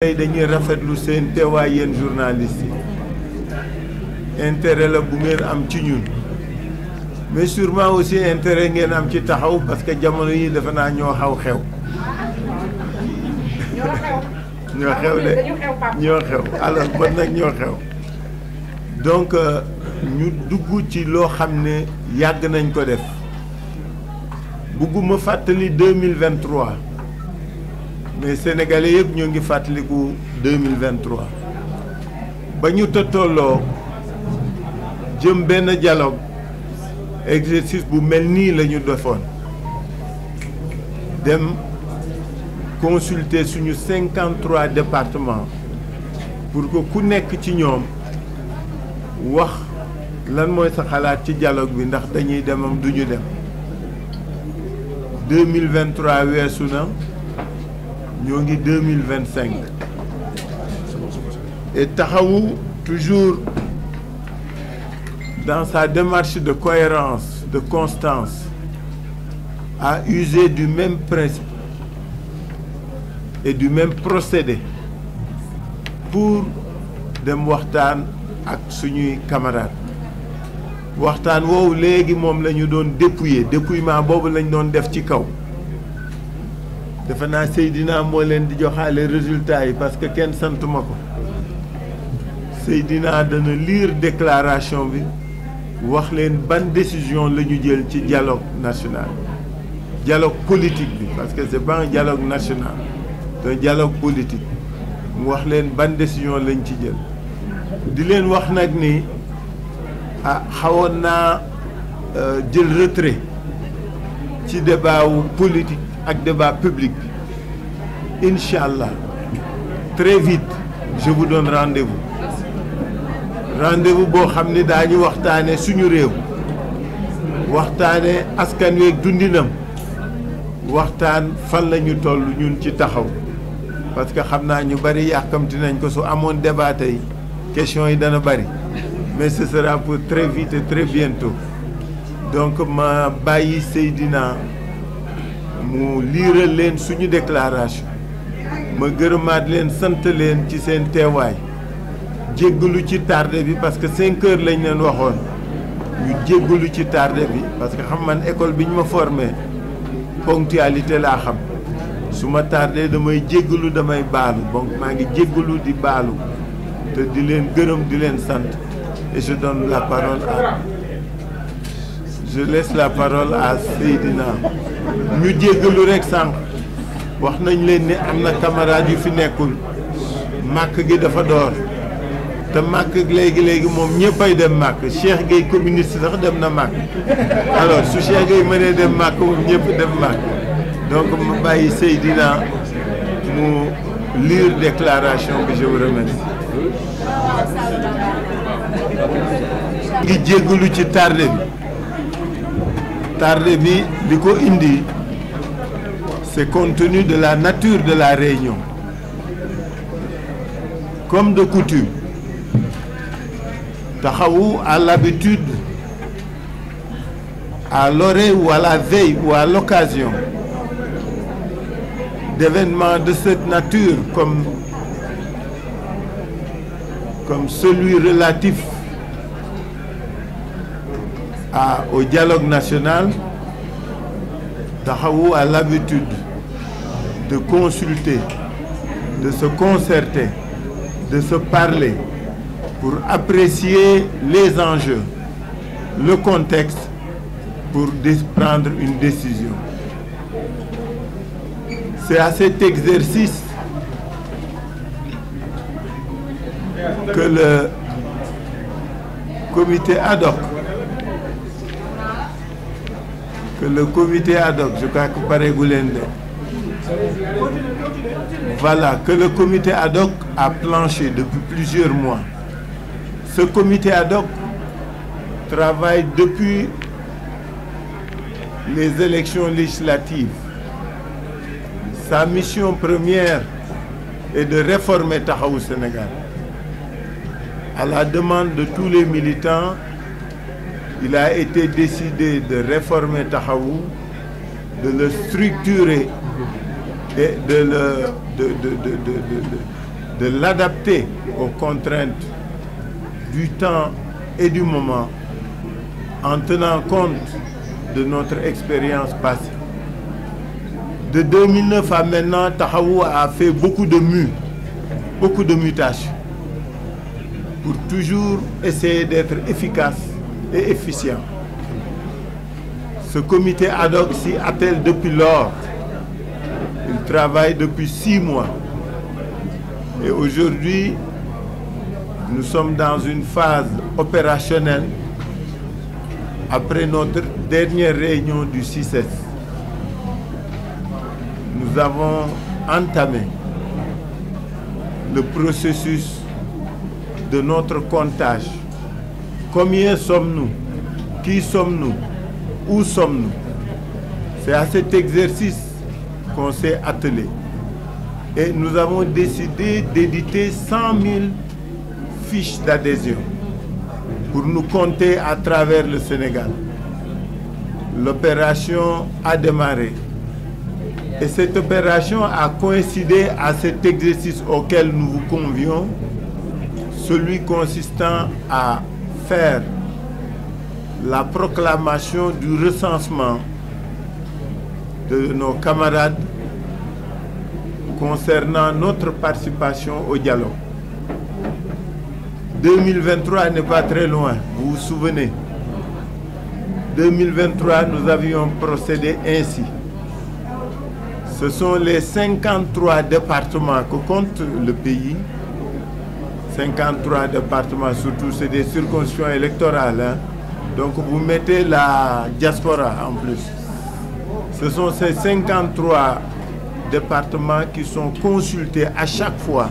tey dañuy rafetlu seen teewaay yéen journalistes yi intérêt la bu ngeen am ci ñun mais sûrement aussi intérêt ngeen am ci taxaw parce que jamono yi defe naa ñoo xew ñoo xew de ñoo xew alors kon nag ñoo xew donc ñu dugg ci loo xam ne yàgg nañ ko def bugguma fàttali 2023 mais sénégalais yëpp ñoo ngi fàttaliku 2023 ba ñu tolloo jëm benn dialogue exercice bu mel nii la ñu defoon dem consulter suñu 53 départements pour que ku nekk ci ñoom wax lan mooy sa xalaat ci dialogue bi ndax dañuy demam duñu dem 2023 weesu na ñoo ngi 2025 et taxawu toujours dans sa démarche de cohérence de constance a usé du même principe et du même procédé pour dem waxtaan ak suñuy camarades waxtaan woowu léegi moom la ñu doon dépouillement boobu lañ doon def ci kaw defe naa Seydina moo leen di joxaale résultats yi parce que kenn santuma ko Seydina dana lire déclaration bi wax leen ban décision la ñu jël ci dialogue national dialogue politique bi parce que c'est pas un dialogue national c'est un dialogue politique mu wax leen ban décision lañ ci jël di leen wax nag ni xawoon naa jël retrait ci débat wu politique ak débat public bi incha allah très vite je vous donne rendez-vous boo xam ni daañu waxtaane suñu réew waxtaane askan wi ak dundinam waxtaan fan la ñu toll ñun ci taxaw parce que xam naa ñu bari yàkkamti nañ ko su amoon débat tey question yi dana bari mais ce sera pour très vite et très bientôt donc ma bàyyi Seydina mu liiral leen suñu déclaration ma gërëmaat leen sant leen ci seen teewaay jéggalu ci tardé bi parce que 5 heures lañ leen waxoon ñu jéggalu ci tardé bi parce que xam man école bi ñu ma formé ponctualité laa xam su ma tardé damay jéggalu damay baalu donc maa ngi jéggalu di baalu te di leen gërëm di leen sant et je donne la parole je laisse la parole à Seydina ñu jéggalu rek sànq wax nañ leen ni am na camarades yu fi nekkul màkk gi dafa door te màkk léegi moom ñëppay dem màkk Cheikh Gueye communiste sax dem na màkk alors su Cheikh Gueye mënee dem màkk moom ñëpp dem màkk donc ma bàyyi Seydina mu lire déclaration bi je vous remercie. ngi jéggalu ci tardé bi li ko indi c'est compte tenu de la nature de la réunion comme de coutume Taxawu a l'habitude à l'orée ou à la veille ou à l'occasion d'événements de cette nature comme celui relatif au dialogue national. Taxawu a l'habitude de consulter, de se concerter, de se parler pour apprécier les enjeux, le contexte pour prendre une décision. C'est à cet exercice que le comité ad hoc je crois que pareegu leen de voilà que le comité ad hoc a planché depuis plusieurs mois. Ce comité ad hoc travaille depuis les élections législatives. Sa mission première est de réformer Taxawu Sénégal. À la demande de tous les militants, il a été décidé de réformer Taxawu, de le structurer et de l'adapter aux contraintes du temps et du moment en tenant compte de notre expérience passée. De 2009 à maintenant, Taxawu a fait beaucoup de mutations pour toujours essayer d'être efficace et efficient. Ce comité ad hoc s'y attelle depuis lors. Il travaille depuis 6 mois. Et aujourd'hui, nous sommes dans une phase opérationnelle après notre dernière réunion du 6S. Nous avons entamé le processus de notre comptage. Combien sommes-nous? Qui sommes-nous? Où sommes-nous? C'est à cet exercice qu'on s'est attelé. Et nous avons décidé d'éditer 100 000 fiches d'adhésion pour nous compter à travers le Sénégal. L'opération a démarré. Et cette opération a coïncidé à cet exercice auquel nous vous convions, celui consistant à faire la proclamation du recensement de nos camarades concernant notre participation au dialogue. 2023 n'est pas très loin, vous vous souvenez. 2023, nous avions procédé ainsi. Ce sont les 53 départements que compte le pays. 53 départements, surtout c'est des circonscriptions électorales. Hein. Donc vous mettez la diaspora en plus. Ce sont ces 53 départements qui sont consultés à chaque fois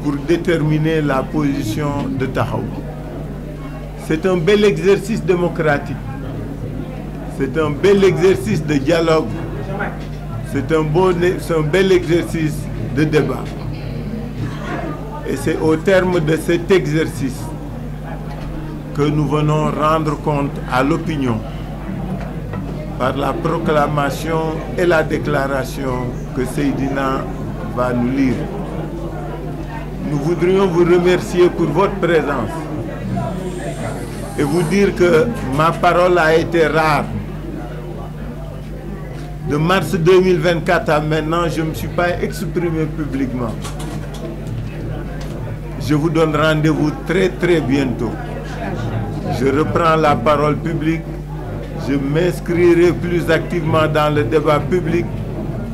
pour déterminer la position de Taxawu. C'est un bel exercice démocratique. C'est un bel exercice de dialogue. C'est un bel exercice de débat. Et c'est au terme de cet exercice que nous venons rendre compte à l'opinion par la proclamation et la déclaration que Seydina va nous lire. Nous voudrions vous remercier pour votre présence et vous dire que ma parole a été rare. De mars 2024 à maintenant, je ne me suis pas exprimé publiquement. Je vous donne rendez-vous très bientôt. Je reprends la parole publique, je m'inscrirai plus activement dans le débat public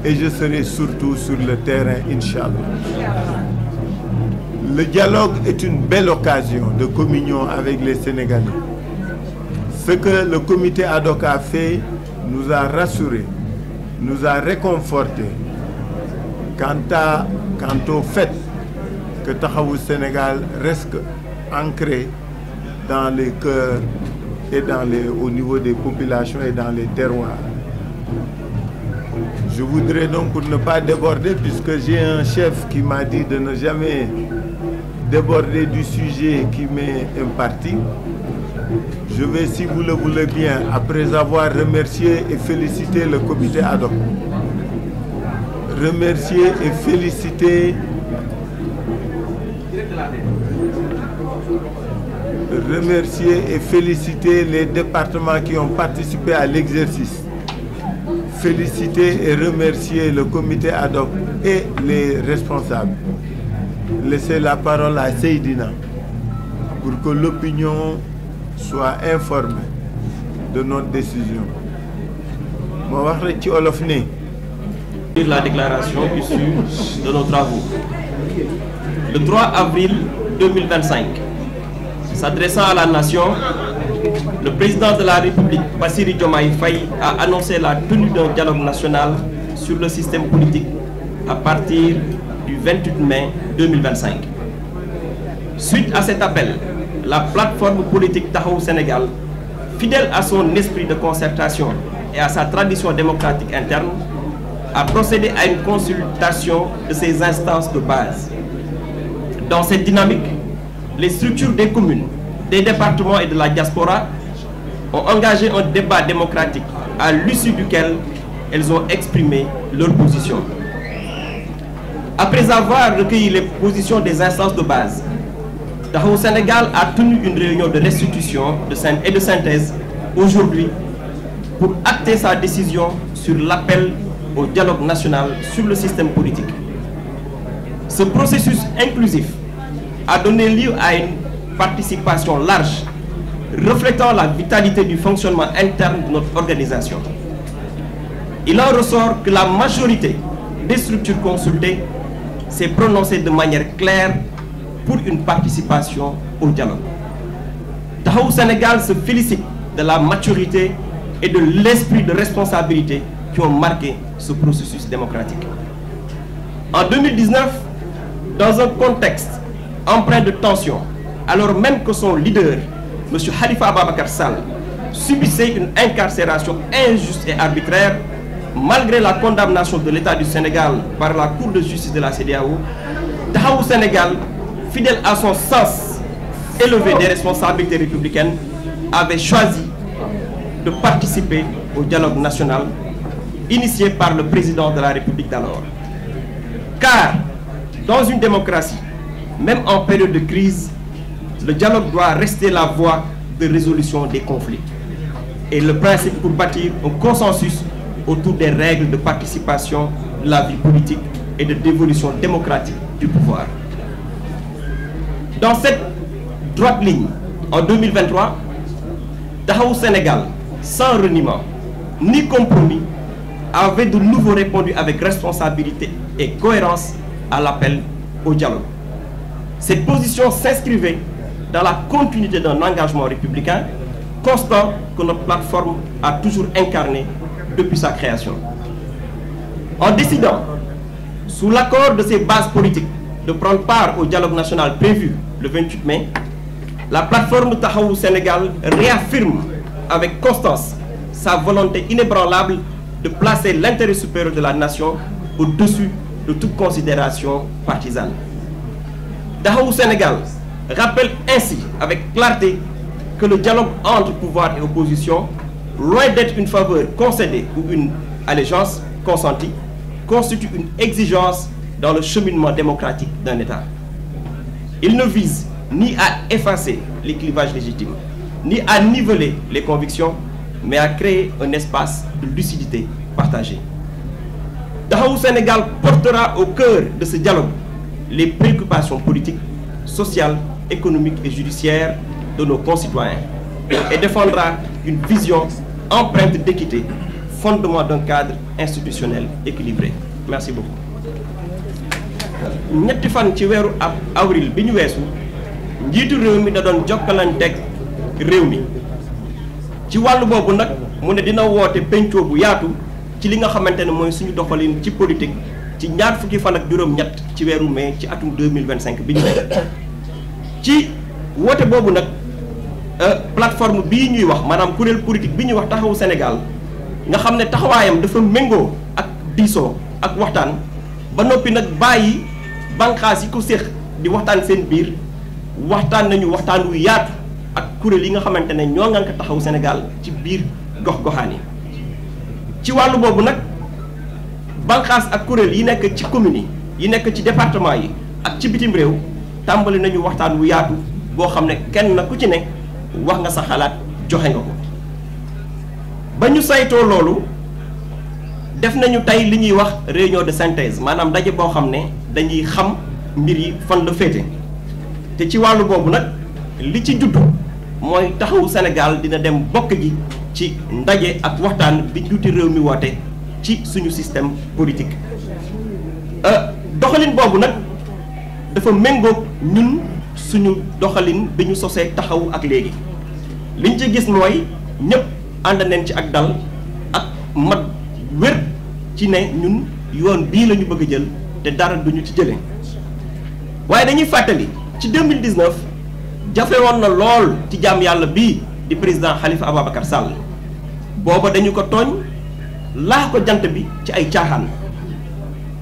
et je serai surtout sur le terrain, Inch'Allah. Le dialogue est une belle occasion de communion avec les Sénégalais. Ce que le comité ad hoc a fait nous a rassurés, nous a réconfortés quant au fait que Taxawu Sénégal reste ancré dans les cœurs et au niveau des populations et dans les terroirs. Je voudrais donc, pour ne pas déborder, puisque j'ai un chef qui m'a dit de ne jamais déborder du sujet qui m'est imparti, je vais, si vous le voulez bien, après avoir remercié et félicité le comité ad hoc, remercier et féliciter les départements qui ont participé à l'exercice, féliciter et remercier le comité ad hoc et les responsables. Laisser la parole à Seydina pour que l'opinion soit informée de notre décision. La déclaration issue de nos travaux. Le 3 avril 2025, s'adressant à la nation, le président de la République, Bassirou Diomaye Faye, a annoncé la tenue d'un dialogue national sur le système politique à partir du 28 mai 2025. Suite à cet appel, la plateforme politique Taxawu Sénégal, fidèle à son esprit de concertation et à sa tradition démocratique interne, a procédé à une consultation de ses instances de base. Dans cette dynamique, les structures des communes, des départements et de la diaspora ont engagé un débat démocratique à l'issue duquel elles ont exprimé leur position. Après avoir recueilli les positions des instances de base, Taxawu Sénégal a tenu une réunion de restitution et de synthèse aujourd'hui pour acter sa décision sur l'appel au dialogue national sur le système politique. Ce processus inclusif a donné lieu à une participation large, reflétant la vitalité du fonctionnement interne de notre organisation. Il en ressort que la majorité des structures consultées s'est prononcée de manière claire pour une participation au dialogue. Taxawu Sénégal se félicite de la maturité et de l'esprit de responsabilité qui ont marqué ce processus démocratique. En 2019, dans un contexte empreint de tension, alors même que son leader, M. Khalifa Ababacar Sall, subissait une incarcération injuste et arbitraire, malgré la condamnation de l'État du Sénégal par la Cour de justice de la CEDEAO, Taxawu Sénégal, fidèle à son sens élevé des responsabilités républicaines, avait choisi de participer au dialogue national initié par le président de la République d'alors. Car, dans une démocratie, même en période de crise, le dialogue doit rester la voie de résolution des conflits et le principe pour bâtir un consensus autour des règles de participation de la vie politique et de dévolution démocratique du pouvoir. Dans cette droite ligne, en 2023, Taxawu Sénégal, sans reniement ni compromis, avait de nouveau répondu avec responsabilité et cohérence à l'appel au dialogue. Cette position s'inscrivait dans la continuité d'un engagement républicain constant que notre plateforme a toujours incarné depuis sa création. En décidant, sous l'accord de ses bases politiques, de prendre part au dialogue national prévu le 28 mai, la plateforme Taxawu Sénégal réaffirme avec constance sa volonté inébranlable de placer l'intérêt supérieur de la nation au-dessus de toute considération partisane. Taxawu Sénégal rappelle ainsi avec clarté que le dialogue entre pouvoir et opposition, loin d'être une faveur concédée ou une allégeance consentie, constitue une exigence dans le cheminement démocratique d'un État. Il ne vise ni à effacer les clivages légitimes, ni à niveler les convictions, mais à créer un espace de lucidité partagée. Taxawu Sénégal portera au cœur de ce dialogue les préoccupations politiques, sociales, économiques et judiciaires de nos concitoyens et défendra une vision empreinte d'équité, fondement d'un cadre institutionnel équilibré. Merci beaucoup. ñetti fan ci weeru avril bi ñu weesu njiitu réew mi da doon jokkalanteeg réew mi ci wàllu boobu nag mu ne dina woote pencoo bu yaatu ci li nga xamante ne mooy suñu doxalin ci politique ci ñaar fukki fan ak juróom-ñett ci weeru mai ci atum 2025 bi ñu nekk ci woote boobu nag plateforme bii ñuy wax maanaam kuréel politique bi ñuy wax Taxawu Sénégal nga xam ne taxawaayam dafa méngoo ak diisoo ak waxtaan ba noppi nag bàyyi banqaas yi ko séq di waxtaan seen biir waxtaan nañu waxtaan wu yaatu ak kuréel yi nga xamante ne ñoo ngan ko Taxawu Sénégal ci biir gox-goxaan yi ci wàllu boobu nag banqaas ak kuréel yi nekk ci communes yi nekk ci département yi ak ci bitim réew tàmbali nañu waxtaan wu yaatu boo xam ne kenn na ku ci ne wax nga sa xalaat joxe nga ko ba ñu saytoo loolu def nañu tey li ñuy wax réunion de synthèse maanaam daje boo xam ne dañuy xam mbir yi fan la féete te ci wàllu boobu nag li ci juddu mooy Taxawu Sénégal dina dem bokk ji ci ndaje ak waxtaan bi njiitu réew mi woote ci suñu système politique. doxalin boobu nag dafa méngoog ñun suñu doxalin bi ñu sosee Taxawu ak léegi liñ ci gis mooy ñëpp ànd nañ ci ak dal ak mat wér ci ne ñun yoon bii la ñu bëgg a jël te dara duñu ci jëlee waaye dañuy fàttali ci 2019 jafe woon na lool ci jaam yàlla bii di président Khalifa Ababacar Sall booba dañu ko tooñ laax ko jant bi ci ay caaxaan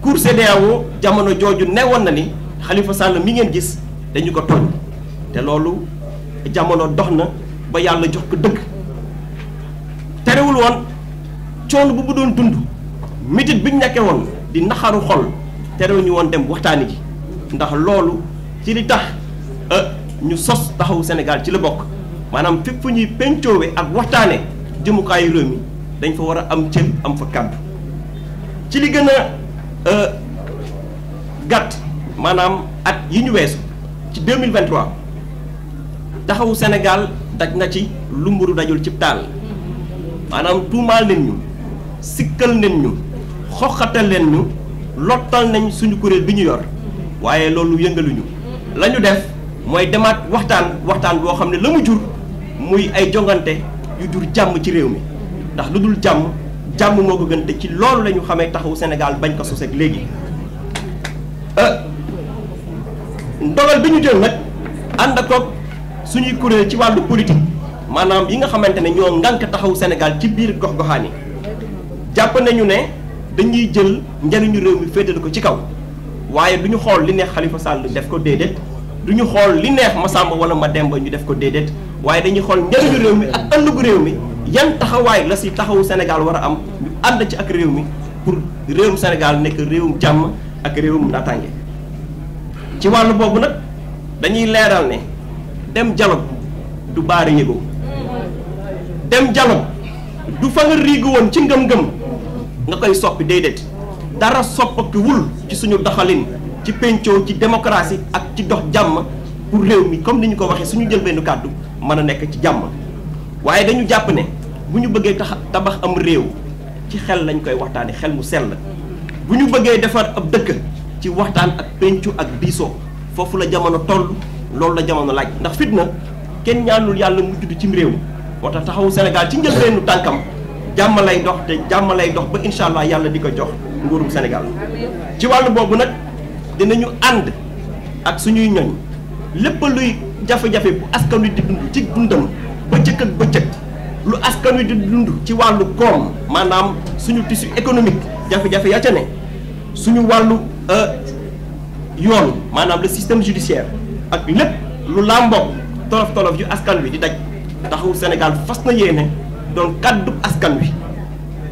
Cour CEDEAO jamono jooju newoon na ni Khalifa Sall mi ngeen gis dañu ko tooñ te loolu jamono dox na ba yàlla jox ko dëgg terewul woon coono bu doon dund mitit biñ nekkee woon di naxaru xol terew ñu woon dem waxtaani ji ndax loolu ci li tax ñu sos taxawu Sénégal ci la bokk maanaam fépp fu ñuy pencoowe ak waxtaane jëmukaayu réew mi dañ fa war a am cër am fa kàddu ci li gën a gàtt maanaam at yi ñu weesu ci 2023 taxawu Sénégal daj na ci lu mburu dajul ci taal maanaam tuumaal leen ñu sikkal leen ñu xoxatal leen ñu lottal nañ suñu kuréel bi ñu yor waaye loolu yëngaluñu la ñu def mooy demaat waxtaan boo xam ne la mu jur muy ay jongante yu jur jàmm ci réew mi ndax lu dul jàmm moo ko gën te ci loolu la ñu xamee taxawu Sénégal bañ ko sos ak léegi ndogal bi ñu jël nag ànd ak suñuy kuréel ci wàllu politique maanaam yi nga xamante ne ñoo ngànk taxawu Sénégal ci biir gox-goxaan yi jàpp nañu ne dañuy jël njariñu réew mi féetale ko ci kaw waaye du ñu xool li neex Khalifa Sall def ko déedéet du ñu xool li neex Massamba wala Mademba ñu def ko déedéet waaye dañuy xool njariñu réew mi ak ëllëgu réew mi yan taxawaay la si taxawu Sénégal war a am ñu ànd ci ak réew mi pour réewum Sénégal nekk réewum jàmm ak réewum naataange ci wàllu boobu nag dañuy leeral ne dem dialogue du baari yëgoo dem dialogue du fa nga riigu woon ci ngëm-ngëm nga koy soppi déedéet dara soppakiwul ci suñu doxalin ci pencoo ci démocratie ak ci dox jàmm pour réew mi comme ni ñu ko waxee suñu jël benn kàddu mën a nekk ci jàmm waaye dañu jàpp ne bu ñu bëggee tabax am réew ci xel lañ koy waxtaane xel mu sell bu ñu bëggee defar ab dëkk ci waxtaan ak pencu ak diisoo foofu la jamono toll loolu la jamono laaj ndax fitna kenn ñaanul yàlla mu judd cim réew moo tax taxawu Sénégal ci njëlbeenu tànkam jàmm lay dox te jàmm lay dox ba incha allah yàlla di ko jox nguurum Sénégal ci wàllu boobu nag dinañu ànd ak suñuy ñoñ lépp luy jafe-jafe bu askan wi di dund ci dundam bëccëg ak bëccëg lu askan wi di dund ci wàllu koom maanaam suñu tissu économique jafe-jafe ya ca ne suñu wàllu yoon maanaam le système judiciaire ak lépp lu làmboog tolof-tolof yu askan wi di daj taxawu Sénégal fas na yéene doon kàddub askan wi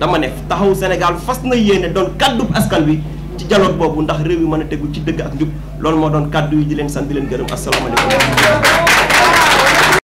dama ne taxawu Sénégal fas na yéene doon kàddub askan wi ci dialogue boobu ndax réew yi mën a tegu ci dëgg ak njub loolu moo doon kàddu yi di leen sant di leen gërëm asalaamaaleykum